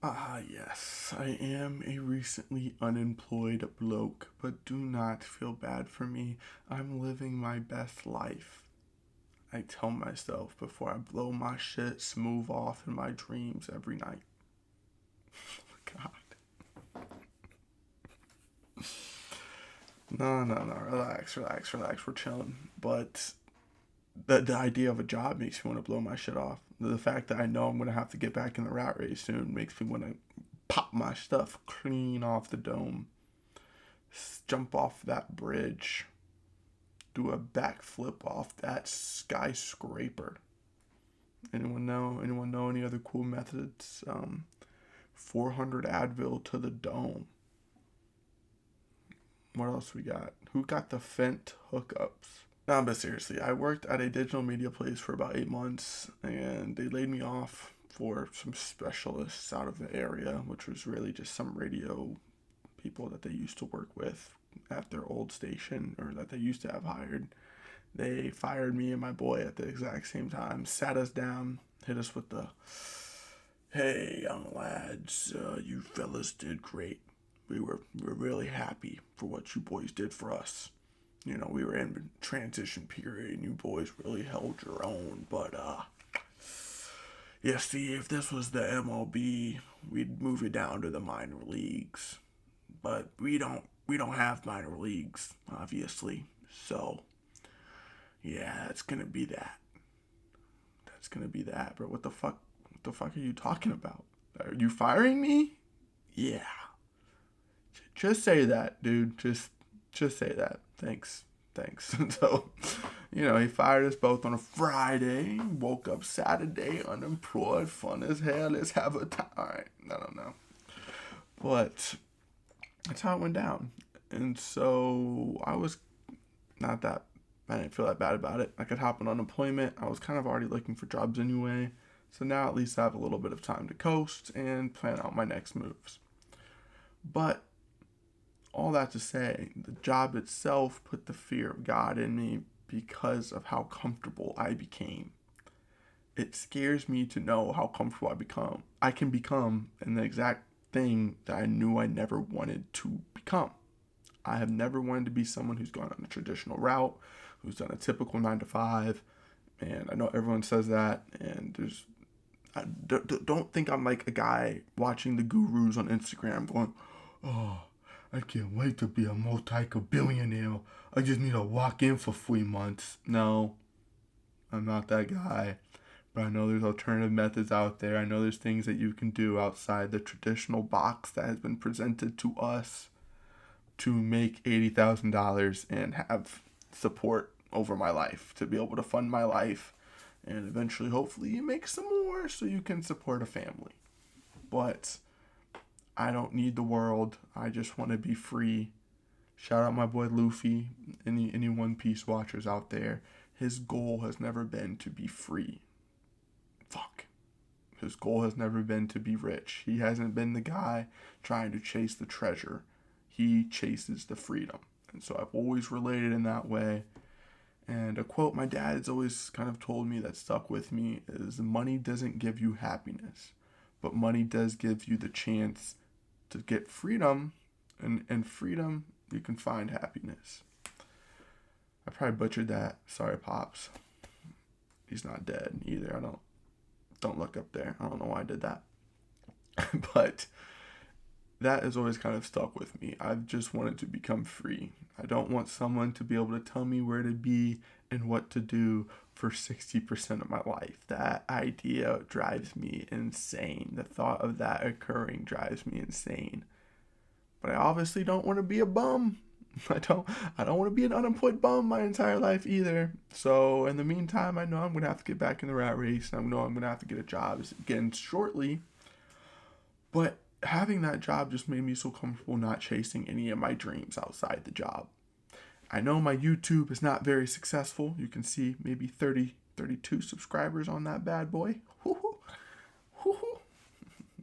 Yes, I am a recently unemployed bloke, but do not feel bad for me. I'm living my best life. I tell myself before I blow my shit smooth off in my dreams every night. God. No. Relax. We're chilling. But the idea of a job makes me want to blow my shit off. The fact that I know I'm going to have to get back in the rat race soon makes me want to pop my stuff clean off the dome, jump off that bridge, do a backflip off that skyscraper. Anyone know? Anyone know any other cool methods? 400 Advil to the dome. What else we got? Who got the Fent hookups? No, but seriously, I worked at a digital media place for about 8 months, and they laid me off for some specialists out of the area, which was really just some radio people that they used to work with at their old station or that they used to have hired. They fired me and my boy at the exact same time, sat us down, hit us with the, "Hey, young lads, you fellas did great. We were really happy for what you boys did for us. You know, we were in transition period and you boys really held your own, but yeah, see, if this was the MLB, we'd move it down to the minor leagues. But we don't have minor leagues, obviously. So, yeah, that's going to be that. That's going to be that. But what the fuck are you talking about? Are you firing me? Yeah. Just say that, dude. Just say that. Thanks. So, he fired us both on a Friday. Woke up Saturday unemployed, fun as hell. Let's have a time. I don't know, but that's how it went down. And so I was not that. I didn't feel that bad about it. I could hop on unemployment. I was kind of already looking for jobs anyway. So now at least I have a little bit of time to coast and plan out my next moves. But all that to say, the job itself put the fear of God in me because of how comfortable I became. It scares me to know how comfortable I can become in the exact thing that I knew I never wanted to become. I have never wanted to be someone who's gone on a traditional route, who's done a typical 9 to 5. And I know everyone says that, and I don't think I'm like a guy watching the gurus on Instagram going, "Oh, I can't wait to be a multi-billionaire. I just need to walk in for 3 months." No, I'm not that guy. But I know there's alternative methods out there. I know there's things that you can do outside the traditional box that has been presented to us to make $80,000 and have support over my life, to be able to fund my life, and eventually, hopefully, you make some more so you can support a family. But I don't need the world. I just want to be free. Shout out my boy Luffy. Any One Piece watchers out there. His goal has never been to be free. Fuck. His goal has never been to be rich. He hasn't been the guy trying to chase the treasure. He chases the freedom. And so I've always related in that way. And a quote my dad's always kind of told me that stuck with me is, "Money doesn't give you happiness, but money does give you the chance to get freedom. And freedom, you can find happiness." I probably butchered that. Sorry, Pops. He's not dead either. Don't look up there. I don't know why I did that. But that has always kind of stuck with me. I've just wanted to become free. I don't want someone to be able to tell me where to be and what to do for 60% of my life. That idea drives me insane. The thought of that occurring drives me insane. But I obviously don't want to be a bum. I don't want to be an unemployed bum my entire life either. So in the meantime, I know I'm gonna have to get back in the rat race. I know I'm gonna have to get a job again shortly. But having that job just made me so comfortable not chasing any of my dreams outside the job. I know my YouTube is not very successful. You can see maybe 30, 32 subscribers on that bad boy. Woo-hoo. Woo-hoo.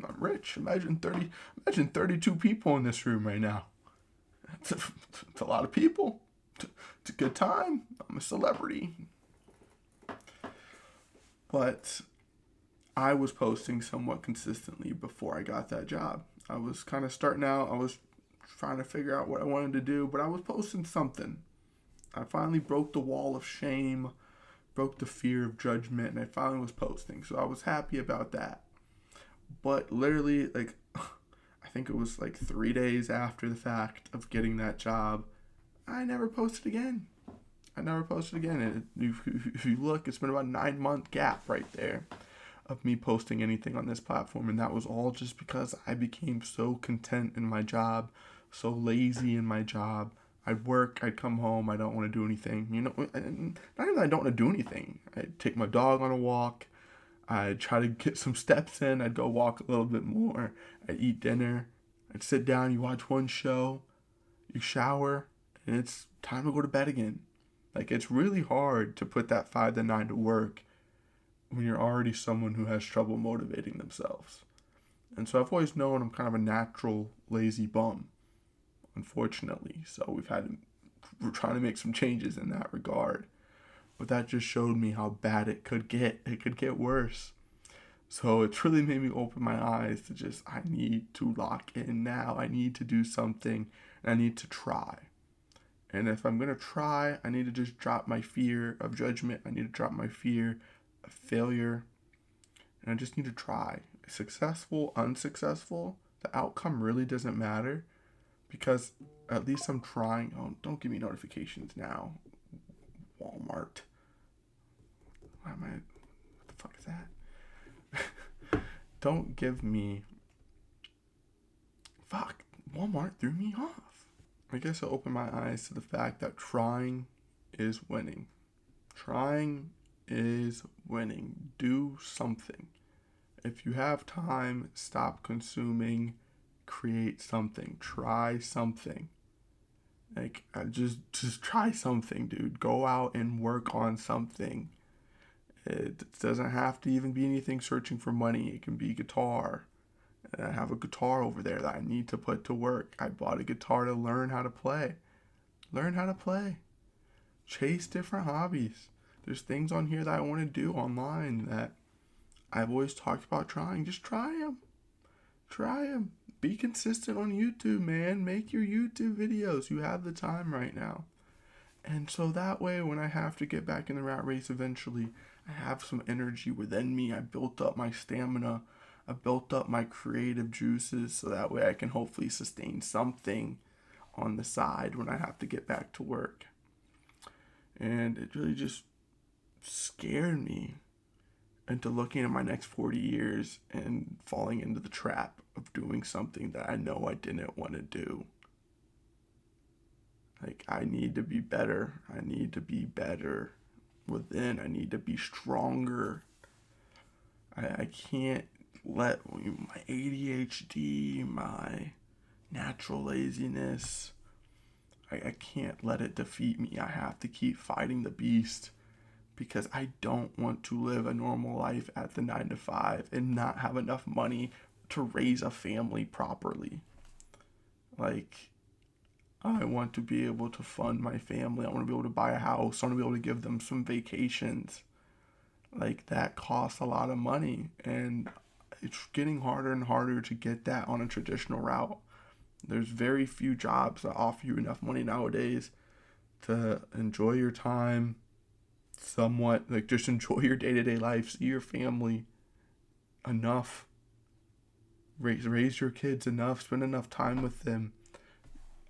I'm rich. Imagine 32 people in this room right now. It's a lot of people. It's a good time. I'm a celebrity. But I was posting somewhat consistently before I got that job. I was kind of starting out. I was trying to figure out what I wanted to do, but I was posting something. I finally broke the wall of shame, broke the fear of judgment, and I finally was posting. So I was happy about that. But literally, like, I think it was like 3 days after the fact of getting that job, I never posted again. And if you look, it's been about a 9-month gap right there of me posting anything on this platform. And that was all just because I became so content in my job, so lazy in my job. I'd work, I'd come home, I don't want to do anything. Not even that I don't want to do anything. I'd take my dog on a walk. I'd try to get some steps in. I'd go walk a little bit more. I'd eat dinner. I'd sit down, you watch one show, you shower, and it's time to go to bed again. Like, it's really hard to put that 5 to 9 to work when you're already someone who has trouble motivating themselves. And so I've always known I'm kind of a natural lazy bum, unfortunately. So we're trying to make some changes in that regard. But that just showed me how bad it could get. It could get worse. So it's really made me open my eyes to just, I need to lock in now. I need to do something, and I need to try. And if I'm going to try, I need to just drop my fear of judgment. I need to drop my fear of failure. And I just need to try. Successful, unsuccessful, the outcome really doesn't matter, because at least I'm trying. Oh, don't give me notifications now. Walmart. What the fuck is that? Don't give me... Fuck. Walmart threw me off. I guess I opened my eyes to the fact that trying is winning. Trying is winning. Do something. If you have time, stop consuming. Create something. Try something. Like, just try something, dude. Go out and work on something. It doesn't have to even be anything searching for money. It can be guitar. And I have a guitar over there that I need to put to work. I bought a guitar to learn how to play. Chase different hobbies. There's things on here that I want to do online that I've always talked about trying. Just try them. Be consistent on YouTube, man. Make your YouTube videos. You have the time right now. And so that way, when I have to get back in the rat race eventually, I have some energy within me. I built up my stamina. I built up my creative juices, so that way I can hopefully sustain something on the side when I have to get back to work. And it really just scared me into looking at my next 40 years and falling into the trap of doing something that I know I didn't want to do. Like, I need to be better. I need to be better within. I need to be stronger. I can't let my ADHD, my natural laziness, I can't let it defeat me. I have to keep fighting the beast, because I don't want to live a normal life at the 9 to 5 and not have enough money to raise a family properly. Like, I want to be able to fund my family. I want to be able to buy a house. I want to be able to give them some vacations. Like, that costs a lot of money, and it's getting harder and harder to get that on a traditional route. There's very few jobs that offer you enough money nowadays to enjoy your time somewhat, like, just enjoy your day-to-day life, see your family enough, raise your kids enough, spend enough time with them,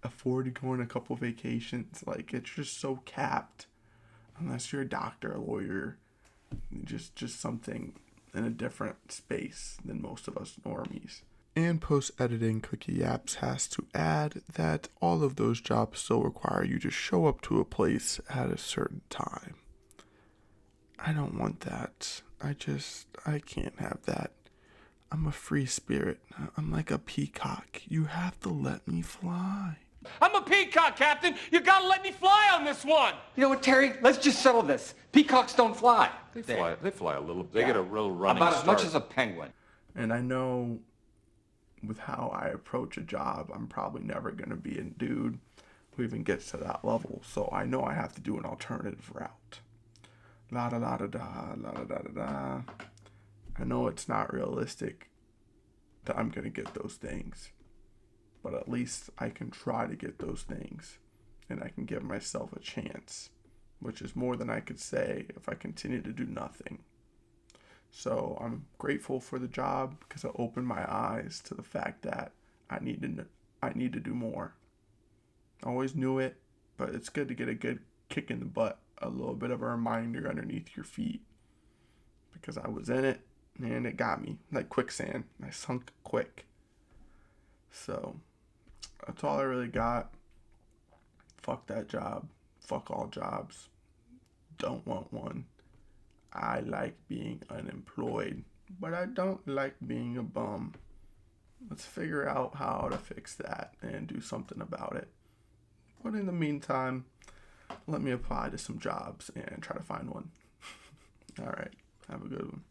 afford to go on a couple vacations. Like, it's just so capped, unless you're a doctor, a lawyer, just something in a different space than most of us normies. And post-editing Cookie Apps has to add that all of those jobs still require you to show up to a place at a certain time. I don't want that. I can't have that. I'm a free spirit. I'm like a peacock. You have to let me fly. I'm a peacock, Captain. You gotta let me fly on this one. You know what, Terry? Let's just settle this. Peacocks don't fly. They fly a little. They get a real running about start. as much as a penguin. And I know with how I approach a job, I'm probably never going to be a dude who even gets to that level. So I know I have to do an alternative route. La da da da da, la da da da da. I know it's not realistic that I'm going to get those things, but at least I can try to get those things, and I can give myself a chance, which is more than I could say if I continue to do nothing. So I'm grateful for the job because it opened my eyes to the fact that I need to do more. I always knew it, but it's good to get a good kick in the butt, a little bit of a reminder underneath your feet, because I was in it and it got me like quicksand. I sunk quick. So that's all I really got. Fuck that job. Fuck all jobs. Don't want one. I like being unemployed, but I don't like being a bum. Let's figure out how to fix that and do something about it. But in the meantime, let me apply to some jobs and try to find one. All right. Have a good one.